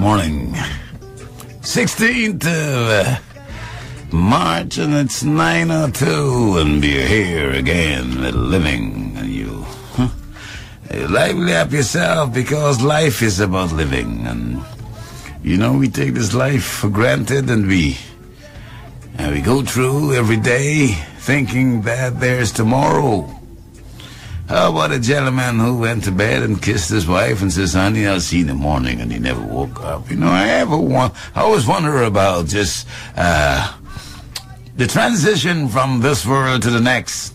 morning. 16th of March, and it's 9:02, and we're here again at Living. And you lively up yourself, because life is about living. And you know, we take this life for granted, and we go through every day thinking that there's tomorrow. How about a gentleman who went to bed and kissed his wife and says, "Honey, I'll see you in the morning," and he never woke up? You know, I always wonder about just the transition from this world to the next.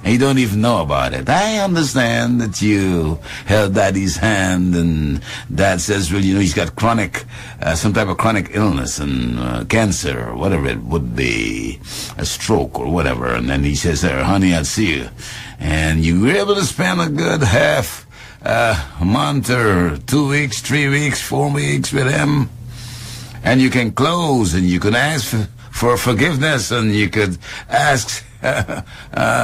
And you don't even know about it. I understand that you held Daddy's hand, and Dad says, well, you know, he's got chronic, some type of chronic illness, and cancer, or whatever it would be, a stroke or whatever. And then he says, "Honey, I'll see you." And you were able to spend a good half a month or 2 weeks, 3 weeks, 4 weeks with him. And you can close, and you can ask for forgiveness, and you could ask,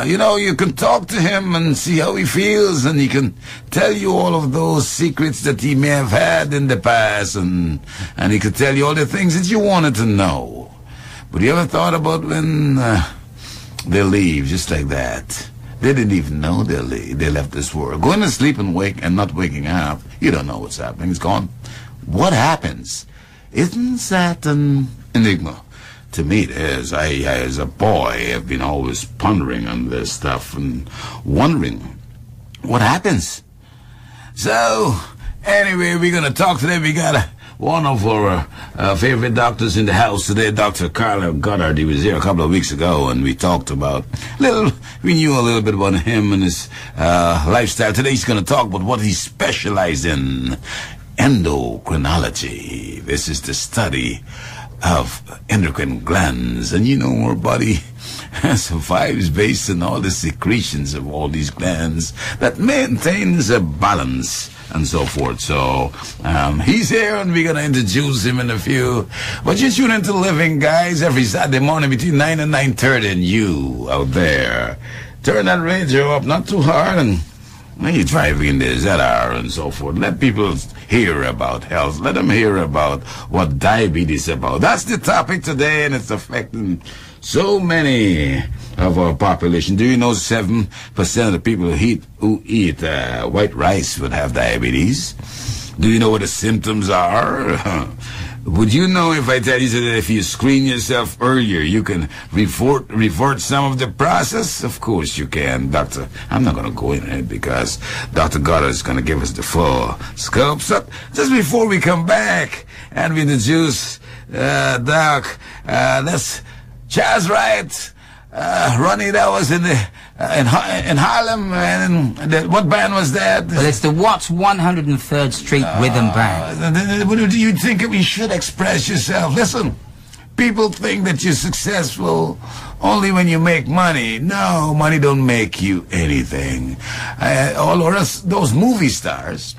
you know, you can talk to him and see how he feels, and he can tell you all of those secrets that he may have had in the past, and he could tell you all the things that you wanted to know. But you ever thought about when they leave just like that? They didn't even know they left this world. Going to sleep and not waking up, you don't know what's happening. It's gone. What happens? Isn't that an enigma? To me, it is. I, as a boy, have been always pondering on this stuff and wondering what happens. So, anyway, we're going to talk today. We got one of our favorite doctors in the house today, Dr. Carlisle Goddard. He was here a couple of weeks ago, and we talked about we knew a little bit about him and his lifestyle. Today he's going to talk about what he specialized in, endocrinology. This is the study of endocrine glands. And you know, our body survives based on all the secretions of all these glands that maintains a balance and so forth. So he's here, and we're going to introduce him in a few. But you tune into Living, guys, every Saturday morning between 9 and 9:30. And you out there, turn that radio up not too hard, and when you're driving in the ZR and so forth, let people hear about health. Let them hear about what diabetes is about. That's the topic today, and it's affecting so many of our population. Do you know 7% of the people who eat white rice would have diabetes? Do you know what the symptoms are? Would you know if I tell you that if you screen yourself earlier, you can revert some of the process? Of course you can, Doctor. I'm not going to go in it because Dr. Goddard is going to give us the full scope. So just before we come back and we introduce Doc, that's Charles Wright. Ronnie, that was in Harlem, and what band was that? Well, it's the Watts 103rd Street Rhythm Band. Do you think we should express yourself? Listen, people think that you're successful only when you make money. No, money don't make you anything. All of us, those movie stars,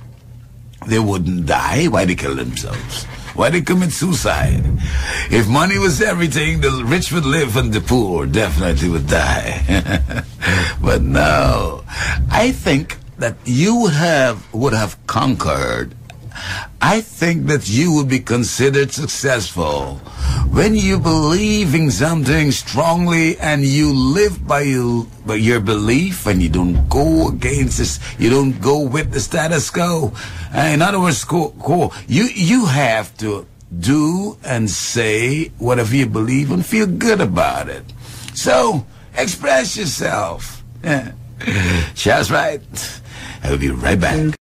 they wouldn't die. Why they kill themselves? Why they commit suicide? If money was everything, the rich would live and the poor definitely would die. But no, I think that you would have conquered. I think that you would be considered successful when you believe in something strongly and you live by your belief, and you don't go against this, you don't go with the status quo. In other words, you have to do and say whatever you believe and feel good about it. So express yourself. That's right. I'll be right back.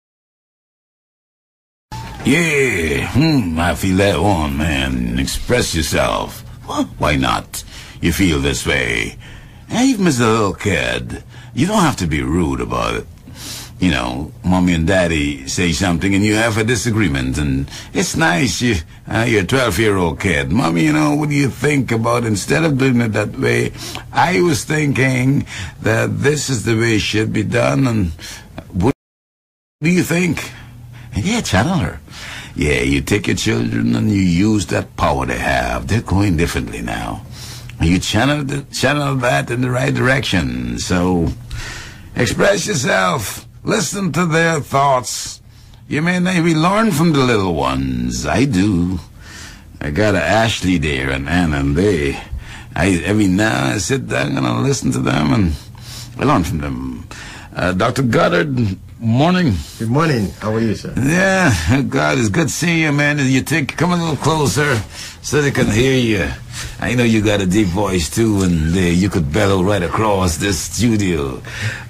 Yeah, I feel that one, man. Express yourself. Well, why not? You feel this way. Even as a little kid, you don't have to be rude about it. You know, mommy and daddy say something and you have a disagreement, and it's nice. You're a 12-year-old kid. Mommy, you know, what do you think about, instead of doing it that way, I was thinking that this is the way it should be done, and what do you think? And yeah, channel her. Yeah, you take your children and you use that power they have. They're going differently now. You channel that in the right direction. So express yourself. Listen to their thoughts. You mean we learn from the little ones? I do. I got a Ashley there and Anna, and every now I sit down and I listen to them and I learn from them. Dr. Goddard, morning. Good morning. How are you, sir? Yeah, God, it's good seeing you, man. Come a little closer so they can hear you. I know you got a deep voice too, and you could bellow right across this studio.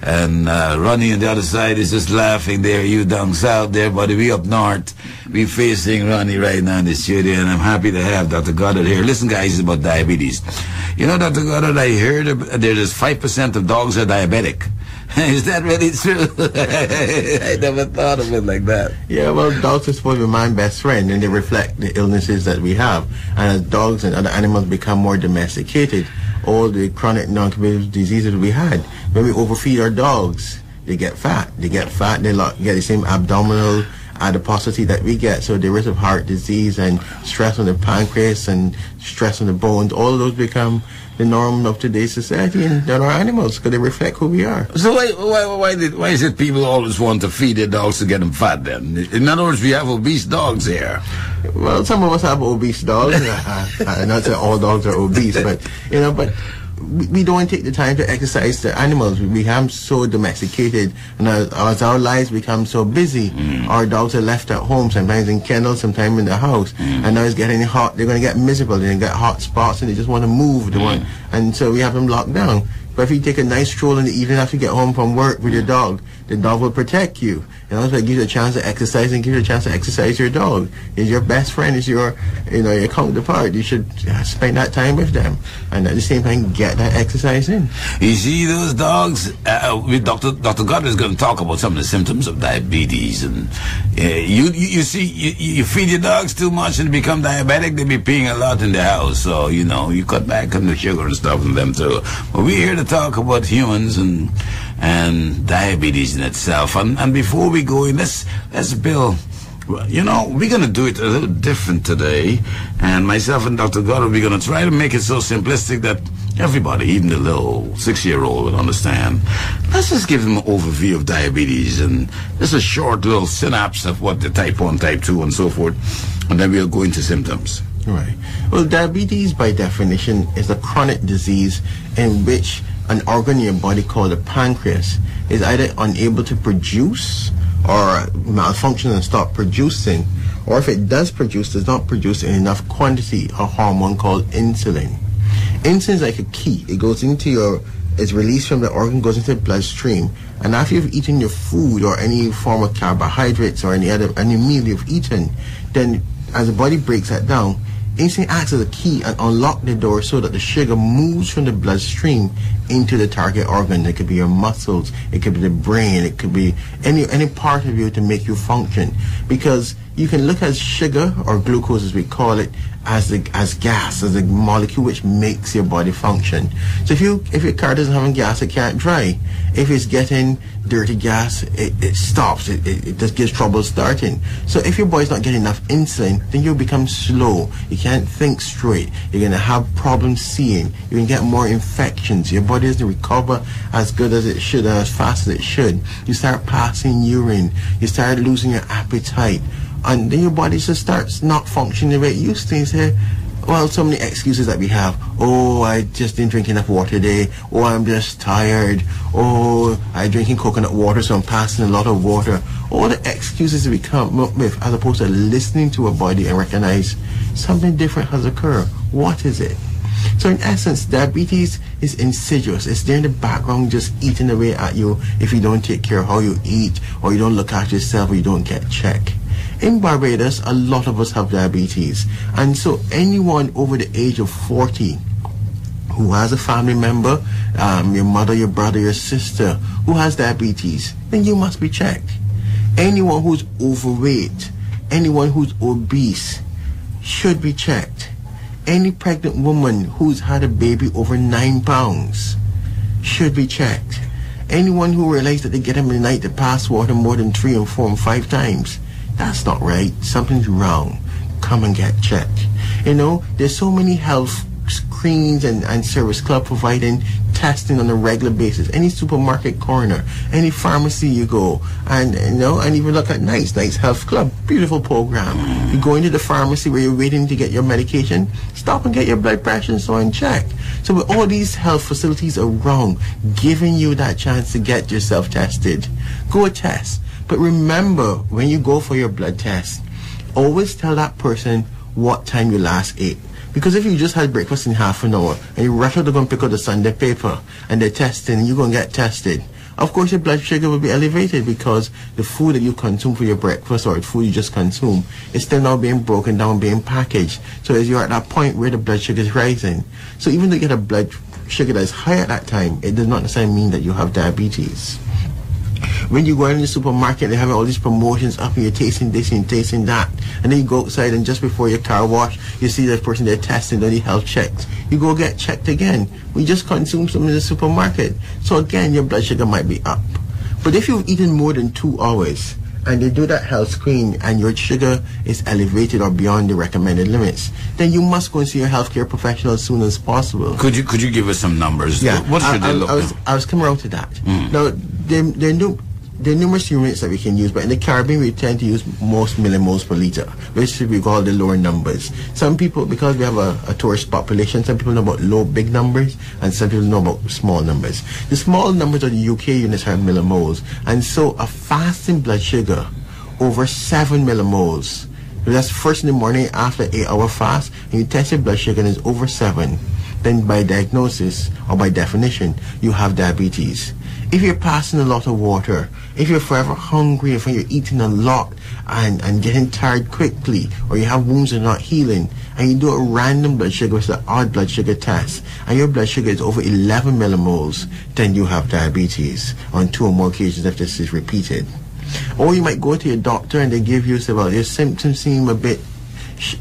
And Ronnie on the other side is just laughing there. You down south there, buddy. We up north. We facing Ronnie right now in the studio, and I'm happy to have Dr. Goddard here. Listen, guys, it's about diabetes. You know, Dr. Goddard, I heard there's 5% of dogs are diabetic. Is that really true? I never thought of it like that. Yeah, well, dogs are supposed to be my best friend, and they reflect the illnesses that we have. And as dogs and other animals become more domesticated, all the chronic non-communicable diseases we had, when we overfeed our dogs, they get fat. They get the same abdominal adiposity that we get, so the risk of heart disease and stress on the pancreas and stress on the bones, all of those become the norm of today's society and our animals, because they reflect who we are. So why is it people always want to feed their dogs to get them fat then? In other words, we have obese dogs here. Well, some of us have obese dogs. Not that all dogs are obese, but we don't take the time to exercise the animals. We become so domesticated, and as our lives become so busy, our dogs are left at home, sometimes in kennels, sometimes in the house, and now it's getting hot. They're going to get miserable. They're going to get hot spots, and they just want to move. And so we have them locked down. But if you take a nice stroll in the evening after you get home from work with your dog, the dog will protect you. And also it gives you a chance to exercise, and gives you a chance to exercise your dog. It's your best friend, it's your counterpart. You should spend that time with them, and at the same time get that exercise in. You see those dogs? Dr. Goddard is going to talk about some of the symptoms of diabetes, and you see, you feed your dogs too much and they become diabetic. They be peeing a lot in the house, so you cut back on the sugar and stuff in them too. But we're here to talk about humans and diabetes in itself. And before we go in, let's Bill, we're going to do it a little different today. And myself and Dr. Goddard, we're going to try to make it so simplistic that everybody, even the little 6-year-old, will understand. Let's just give them an overview of diabetes and just a short little synapse of what the type 1, type 2, and so forth. And then we'll go into symptoms. Right. Well, diabetes, by definition, is a chronic disease in which an organ in your body called the pancreas is either unable to produce or malfunction and stop producing, or if it does produce, does not produce in enough quantity a hormone called insulin. Insulin is like a key. It goes into it's released from the organ, goes into the bloodstream, and after you've eaten your food or any form of carbohydrates or any meal you've eaten, then as the body breaks that down, insulin acts as a key and unlock the door so that the sugar moves from the bloodstream into the target organ. It could be your muscles, it could be the brain, it could be any part of you to make you function. Because you can look at sugar, or glucose as we call it, as gas, as a molecule which makes your body function. So if your car doesn't have gas, it can't drive. If it's getting dirty gas, it stops. It just gives trouble starting. So if your body's not getting enough insulin, then you'll become slow. You can't think straight. You're going to have problems seeing. You're going to get more infections. Your body doesn't recover as good as it should, as fast as it should. You start passing urine. You start losing your appetite. And then your body just starts not functioning the way it used to. You say, well, so many excuses that we have. Oh, I just didn't drink enough water today. Oh, I'm just tired. Oh, I'm drinking coconut water, so I'm passing a lot of water. All the excuses that we come up with, as opposed to listening to our body and recognize something different has occurred. What is it? So in essence, diabetes is insidious. It's there in the background, just eating away at you if you don't take care of how you eat, or you don't look after yourself, or you don't get checked. In Barbados, a lot of us have diabetes, and so anyone over the age of 40 who has a family member, your mother, your brother, your sister, who has diabetes, then you must be checked. Anyone who's overweight, anyone who's obese should be checked. Any pregnant woman who's had a baby over 9 pounds should be checked. Anyone who realizes that they get them in the night to pass water more than 3 and 4 and 5 times, that's not right. Something's wrong. Come and get checked. There's so many health screens and service club providing testing on a regular basis. Any supermarket corner, any pharmacy you go, and and even look at Nights Health Club, beautiful program. You go into the pharmacy where you're waiting to get your medication, stop and get your blood pressure and so on checked. So with all these health facilities around, giving you that chance to get yourself tested, go test. But remember, when you go for your blood test, always tell that person what time you last ate. Because if you just had breakfast in half an hour and you rush out to go and pick up the Sunday paper and they're testing, you're going to get tested. Of course, your blood sugar will be elevated because the food that you consume for your breakfast or the food you just consume is still now being broken down, being packaged. So as you're at that point where the blood sugar is rising. So even though you get a blood sugar that is high at that time, it does not necessarily mean that you have diabetes. When you go in the supermarket, they have all these promotions up and you're tasting this and tasting that. And then you go outside and just before your car wash, you see that person they're testing, then the health checks. You go get checked again. We just consume some in the supermarket. So again, your blood sugar might be up. But if you've eaten more than 2 hours and they do that health screen and your sugar is elevated or beyond the recommended limits, then you must go and see your healthcare professional as soon as possible. Could you give us some numbers? Yeah. What should they look at? I was coming around to that. Now, there are numerous units that we can use, but in the Caribbean we tend to use most millimoles per liter, which we call the lower numbers. Some people, because we have a tourist population, some people know about big numbers, and some people know about small numbers. The small numbers of the UK units are millimoles, and so a fasting blood sugar over 7 millimoles, that's first in the morning after 8-hour fast, and you test your blood sugar and it's over 7, then by diagnosis or by definition, you have diabetes. If you're passing a lot of water, if you're forever hungry, if you're eating a lot and getting tired quickly, or you have wounds that are not healing, and you do a random blood sugar, which is an odd blood sugar test, and your blood sugar is over 11 millimoles, then you have diabetes on 2 or more occasions if this is repeated. Or you might go to your doctor and they give you, say, well, your symptoms seem a bit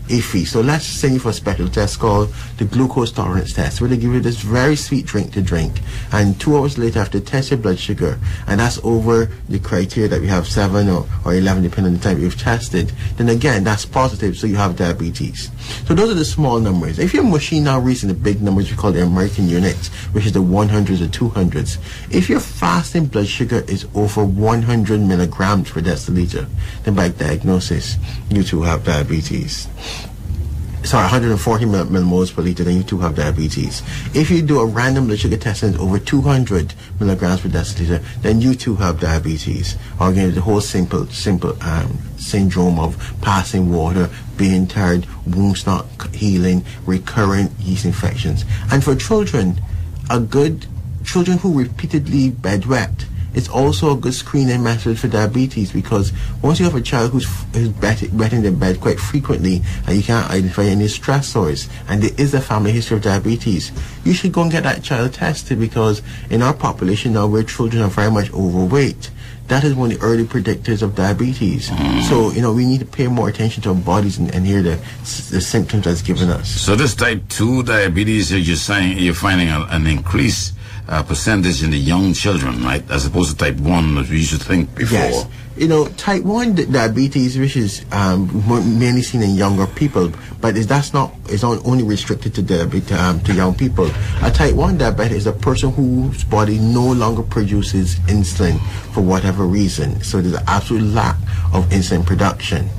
iffy, so let's send you for a special test called the glucose tolerance test, where they give you this very sweet drink to drink, and 2 hours later after test your blood sugar and that's over the criteria that we have 7 or 11 depending on the time you've tested, then again that's positive, so you have diabetes. So those are the small numbers. If your machine now reads in the big numbers, we call the American units, which is the 100s or 200s. If your fasting blood sugar is over 100 milligrams per deciliter, then by diagnosis you too have diabetes. Sorry, 140 millimoles per liter, then you too have diabetes. If you do a random blood sugar test and it's over 200 milligrams per deciliter, then you too have diabetes. Or again, the whole simple syndrome of passing water, being tired, wounds not healing, recurrent yeast infections. And for children, children who repeatedly bedwet, it's also a good screening method for diabetes, because once you have a child who's wetting their bed quite frequently and you can't identify any stressors and there is a family history of diabetes, you should go and get that child tested, because in our population now where children are very much overweight, that is one of the early predictors of diabetes. So, we need to pay more attention to our bodies and hear the symptoms that's given us. So this type 2 diabetes, you're finding an increase percentage in the young children, right? As opposed to type 1 that we used to think before. Yes. Type 1 diabetes, which is mainly seen in younger people, but it's not only restricted to young people. A type 1 diabetic is a person whose body no longer produces insulin for whatever reason. So there's an absolute lack of insulin production.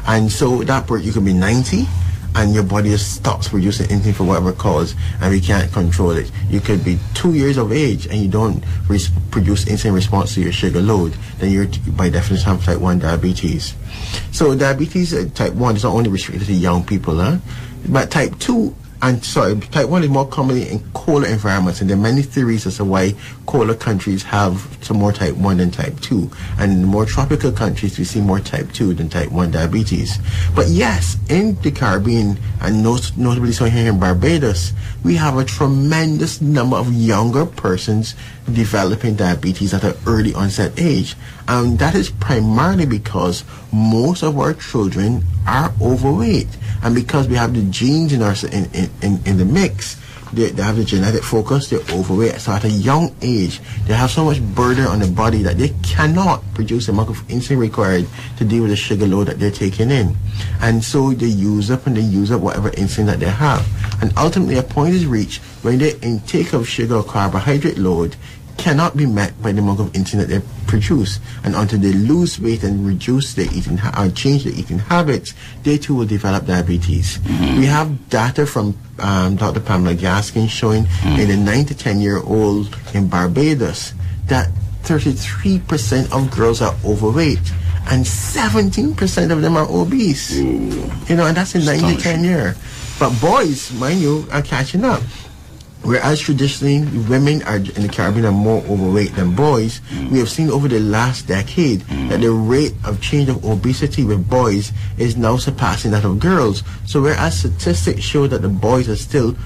And so you could be 90, and your body just stops producing insulin for whatever cause, and we can't control it. You could be 2 years of age and you don't produce insulin response to your sugar load, then you're by definition have type 1 diabetes. So diabetes type 1 is not only restricted to young people, but type 1 is more commonly in colder environments, and there are many theories as to why colder countries have some more type 1 than type 2, and in more tropical countries we see more type 2 than type 1 diabetes. But yes, in the Caribbean, and notably so here in Barbados, we have a tremendous number of younger persons developing diabetes at an early onset age, and that is primarily because most of our children are overweight, and because we have the genes in the mix, they have the genetic focus, they're overweight. So at a young age, they have so much burden on the body that they cannot produce the amount of insulin required to deal with the sugar load that they're taking in. And so they use up whatever insulin that they have. And ultimately, a point is reached when the intake of sugar or carbohydrate load cannot be met by the amount of insulin that they produce. And until they lose weight and reduce their eating or change their eating habits, they too will develop diabetes. We have data from Dr. Pamela Gaskin showing in a 9 to 10-year-old in Barbados that 33% of girls are overweight and 17% of them are obese. You know, and that's in 9 to 10 years. But boys, mind you, are catching up. Whereas traditionally women are in the Caribbean are more overweight than boys, we have seen over the last decade that the rate of change of obesity with boys is now surpassing that of girls. So whereas statistics show that the boys are still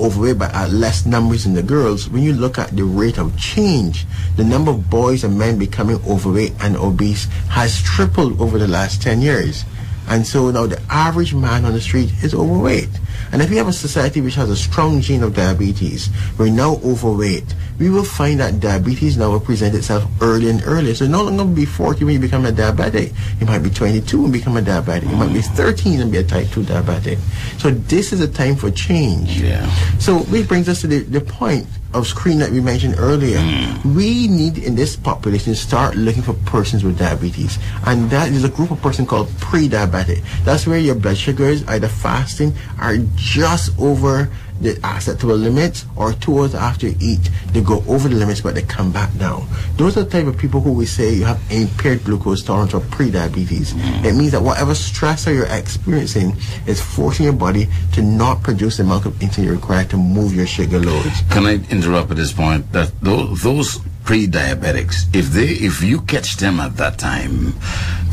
overweight but at less numbers than the girls, when you look at the rate of change, the number of boys and men becoming overweight and obese has tripled over the last 10 years. And so now the average man on the street is overweight. And if we have a society which has a strong gene of diabetes, we're now overweight, we will find that diabetes now will present itself early and early. So no longer be 40 when you become a diabetic. You might be 22 and become a diabetic. You might be 13 and be a type 2 diabetic. So this is a time for change. Yeah. So which brings us to the point of screen that we mentioned earlier. We need in this population to start looking for persons with diabetes, and that is a group of persons called pre-diabetic. That's where your blood sugars, either fasting, are just over the acceptable limits, or 2 hours after you eat they go over the limits but they come back down. Those are the type of people who we say you have impaired glucose tolerance or pre-diabetes. It means that whatever stressor you're experiencing is forcing your body to not produce the amount of insulin you require to move your sugar loads. Can I interrupt at this point? That those pre-diabetics, if you catch them at that time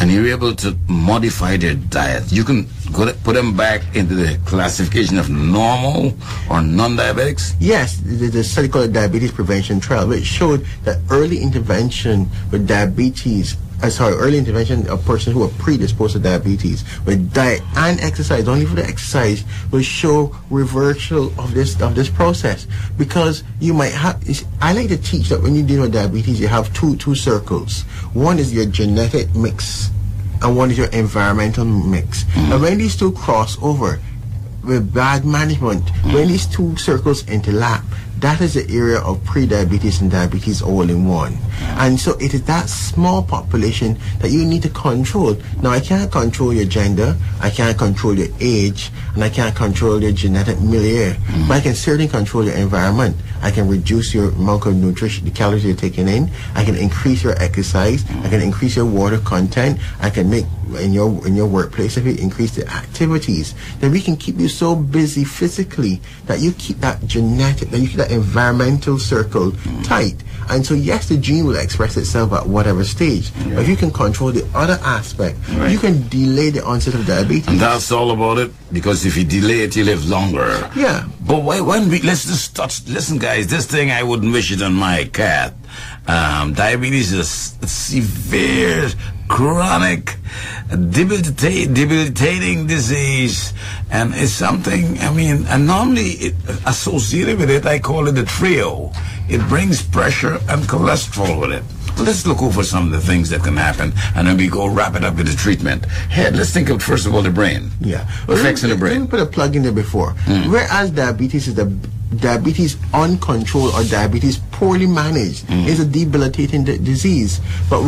and you're able to modify their diet, you can put them back into the classification of normal or non-diabetics? Yes, there's a study called Diabetes Prevention Trial, which showed that early intervention with diabetes, early intervention of persons who are predisposed to diabetes with diet and exercise, only for the exercise, will show reversal of this process. Because you might have, I like to teach that when you deal with diabetes, you have two circles. One is your genetic mix, and one is your environmental mix. And when these two cross over with bad management, when these two circles interlap, that is the area of pre-diabetes and diabetes all in one. And so it is that small population that you need to control. Now, I can't control your gender, I can't control your age, and I can't control your genetic milieu, but I can certainly control your environment. I can reduce your amount of nutrition, the calories you're taking in. I can increase your exercise. I can increase your water content. I can make in your workplace, if you increase the activities, then we can keep you so busy physically that you keep that genetic, that you keep that environmental circle tight. And so yes, the gene will express itself at whatever stage, but if you can control the other aspect, you can delay the onset of diabetes. And that's all about it, because if you delay it, you live longer. Yeah. But let's just listen, guys, this thing, I wouldn't wish it on my cat. Diabetes is a severe, chronic, debilitating disease, and it's something, and normally associated with it, I call it a trio. It brings pressure and cholesterol with it. Let's look over some of the things that can happen, and then we go wrap it up with the treatment. Head, let's think of, first of all, the brain. Yeah. Effects in the brain. Let me put a plug in there before. Whereas diabetes is diabetes uncontrolled or diabetes poorly managed is a debilitating disease. But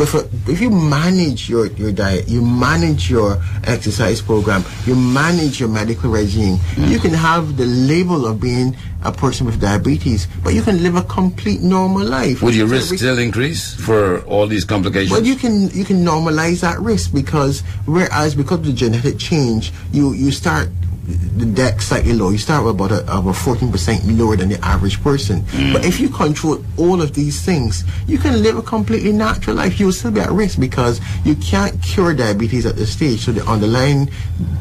if you manage your diet, you manage your exercise program, you manage your medical regime, you can have the label of being a person with diabetes, but you can live a complete normal life. Would your risk still increase for all these complications? Well, you can normalize that risk, because of the genetic change, you start the dex slightly low. You start with about 14% lower than the average person. But if you control all of these things, you can live a completely natural life. You will still be at risk because you can't cure diabetes at this stage. So the underlying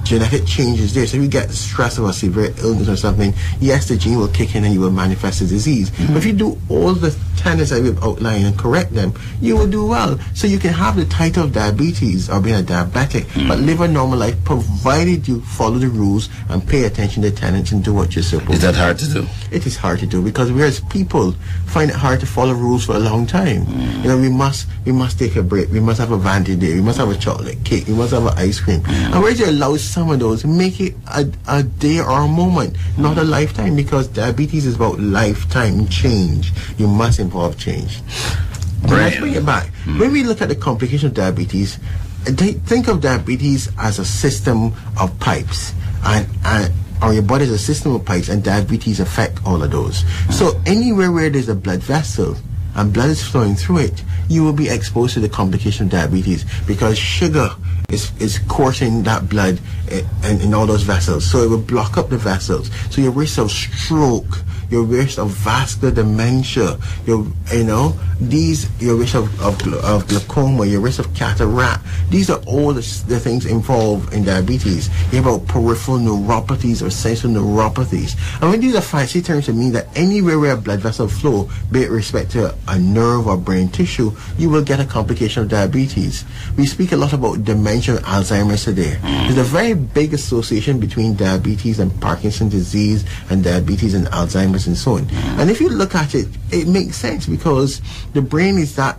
genetic change is there. So if you get stress or a severe illness or something, yes, the gene will kick in and you will manifest the disease. But if you do all the tenets that we've outlined and correct them, you will do well. So you can have the title of diabetes or being a diabetic, but live a normal life, provided you follow the rules and pay attention to tenants and do what you're supposed to do. Is that hard to do? It is hard to do because we as people find it hard to follow rules for a long time. You know, we must take a break. We must have a vanity day. We must have a chocolate cake. We must have an ice cream. And where you allow some of those, make it a day or a moment, not a lifetime, because diabetes is about lifetime change. You must involve change. Let's bring it back. When we look at the complication of diabetes, think of diabetes as a system of pipes, or your body is a system of pipes, and diabetes affect all of those. So anywhere where there's a blood vessel and blood is flowing through it, you will be exposed to the complication of diabetes, because sugar is coursing that blood in all those vessels. So it will block up the vessels. So your risk of stroke, your risk of vascular dementia, your risk of glaucoma, your risk of cataract. These are all the things involved in diabetes. You have about peripheral neuropathies or sensory neuropathies. And when these are fancy terms, it means that anywhere where a blood vessel flow, be it respect to a nerve or brain tissue, you will get a complication of diabetes. We speak a lot about dementia and Alzheimer's today. There's a very big association between diabetes and Parkinson's disease and diabetes and Alzheimer's and so on. And if you look at it, it makes sense, because the brain is that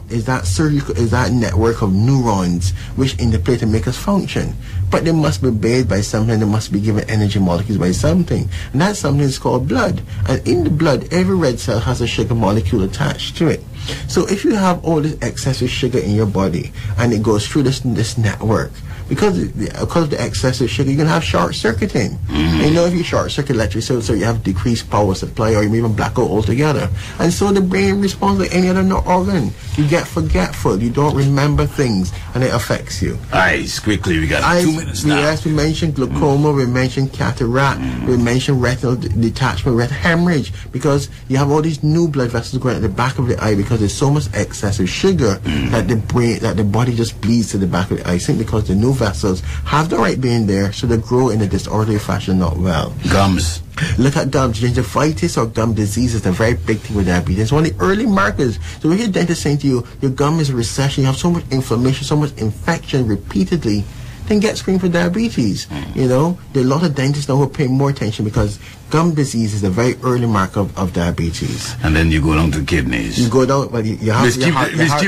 network of neurons which interplay to make us function. But they must be bathed by something, they must be given energy molecules by something. And that something is called blood. And in the blood, every red cell has a sugar molecule attached to it. So if you have all this excessive sugar in your body and it goes through this network, because of the excessive sugar, you're going to have short-circuiting. And you know, if you short-circuit electric, so you have decreased power supply, or you may even black out altogether. And so the brain responds like any other organ. You get forgetful, you don't remember things, and it affects you. Eyes, quickly, we got 2 minutes now. Yes, we mentioned glaucoma, we mentioned cataract, we mentioned retinal detachment, retinal hemorrhage, because you have all these new blood vessels going at the back of the eye because there's so much excessive sugar that the body just bleeds to the back of the eye, simply because the new vessels have the right being there, so they grow in a disorderly fashion, not well. Gums. Look at gums. Gingivitis or gum disease is a very big thing with diabetes. It's one of the early markers. So when your dentist saying to you, your gum is a recession, you have so much inflammation, so much infection repeatedly, then get screened for diabetes. You know, there are a lot of dentists now who pay more attention, because gum disease is a very early marker of diabetes. And then you go down to kidneys. You go down, but you have keep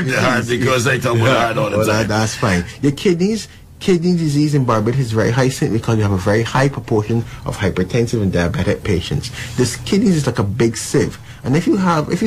the heart, because I talk about heart all the time. That's fine. Your kidneys. Kidney disease in Barbados is very high, simply because you have a very high proportion of hypertensive and diabetic patients. This kidneys is like a big sieve. And if you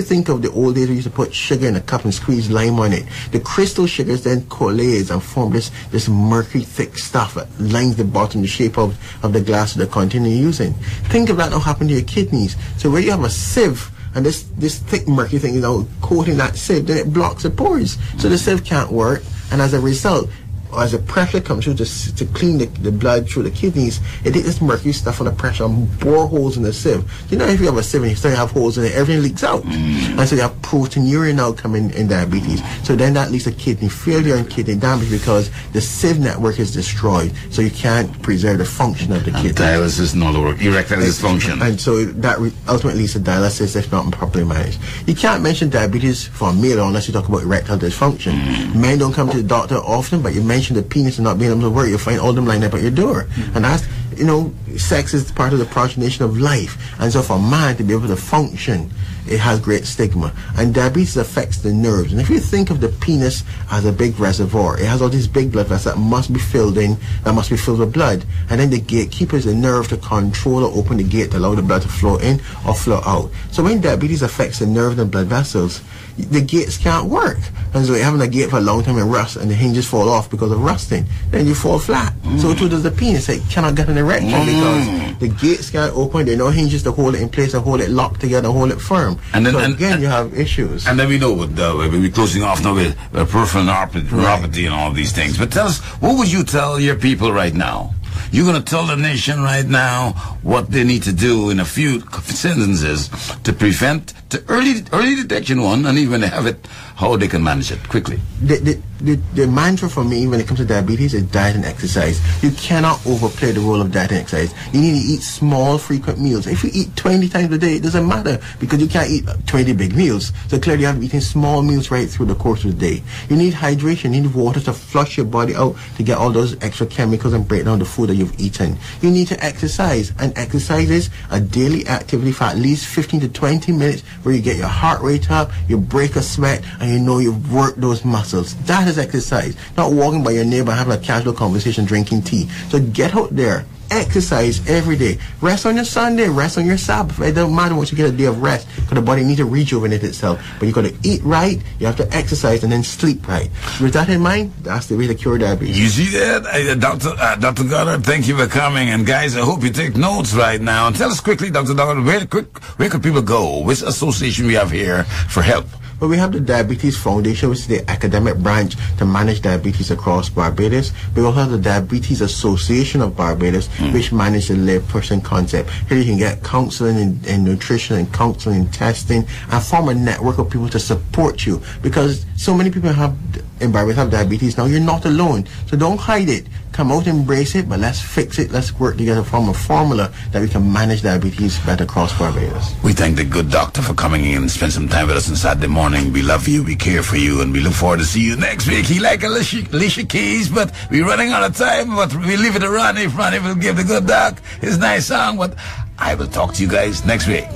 think of the old days, we used to put sugar in a cup and squeeze lime on it. The crystal sugars then coalesce and form this murky, thick stuff that lines the bottom, the shape of the glass of the container you're using. Think of that now happen to your kidneys. So where you have a sieve, and this thick, murky thing is now coating that sieve, then it blocks the pores. So the sieve can't work, and as a result, as the pressure comes through to clean the blood through the kidneys, it takes this mercury stuff on the pressure and bore holes in the sieve. You know, if you have a sieve and you still have holes in it, everything leaks out. And so you have proteinuria now coming in diabetes. So then that leads to kidney failure and kidney damage, because the sieve network is destroyed. So you can't preserve the function of the kidney. Dialysis not work, erectile dysfunction. And so that ultimately leads to dialysis if not properly managed. You can't mention diabetes for a male unless you talk about erectile dysfunction. Men don't come to the doctor often, but you mention the penis and not being able to work, you'll find all them lined up at your door. And that's, you know, sex is part of the progenation of life. And so for a man to be able to function, it has great stigma. And diabetes affects the nerves. And if you think of the penis as a big reservoir, it has all these big blood vessels that must be filled with blood. And then the gatekeeper is the nerve to control or open the gate to allow the blood to flow in or flow out. So when diabetes affects the nerve and blood vessels, the gates can't work. And so you're having a gate for a long time and rust, and the hinges fall off because of rusting. Then you fall flat. So too does the penis. It cannot get an erection because the gates can't open. There are no hinges to hold it in place and hold it locked together, hold it firm. And then, so again, you have issues. And then we know we're closing off now with peripheral neuropathy and all these things. But tell us, what would you tell your people right now? You're going to tell the nation right now what they need to do in a few sentences to prevent the early detection one, and even they have it, how they can manage it quickly. The mantra for me when it comes to diabetes is diet and exercise. You cannot overplay the role of diet and exercise. You need to eat small, frequent meals. If you eat 20 times a day, it doesn't matter because you can't eat 20 big meals. So clearly you have to be eating small meals right through the course of the day. You need hydration. You need water to flush your body out to get all those extra chemicals and break down the food that you've eaten. You need to exercise, and exercise is a daily activity for at least 15 to 20 minutes where you get your heart rate up, you break a sweat, and you know you've worked those muscles. That is exercise, not walking by your neighbor having a casual conversation drinking tea. So get out there, exercise every day. Rest on your Sunday, rest on your Sabbath. It doesn't matter once you get a day of rest because the body needs to rejuvenate itself. But you got to eat right, you have to exercise, and then sleep right. With that in mind, that's the way to cure diabetes. You see that? Dr. Goddard, thank you for coming. And guys, I hope you take notes right now. And tell us quickly, Dr. Goddard, where could people go? Which association we have here for help? Well, we have the Diabetes Foundation, which is the academic branch to manage diabetes across Barbados. We also have the Diabetes Association of Barbados, which manages the layperson concept. Here you can get counseling and nutrition and counseling and testing and form a network of people to support you. Because so many people in Barbados have diabetes now. You're not alone. So don't hide it. Come out, embrace it, but let's fix it. Let's work together to form a formula that we can manage diabetes better across Barbados. We thank the good doctor for coming in and spend some time with us on Saturday morning. We love you, we care for you, and we look forward to see you next week. He like Alicia Keys, but we're running out of time, but we leave it to Ronnie. If Ronnie will give the good doc his nice song, but I will talk to you guys next week.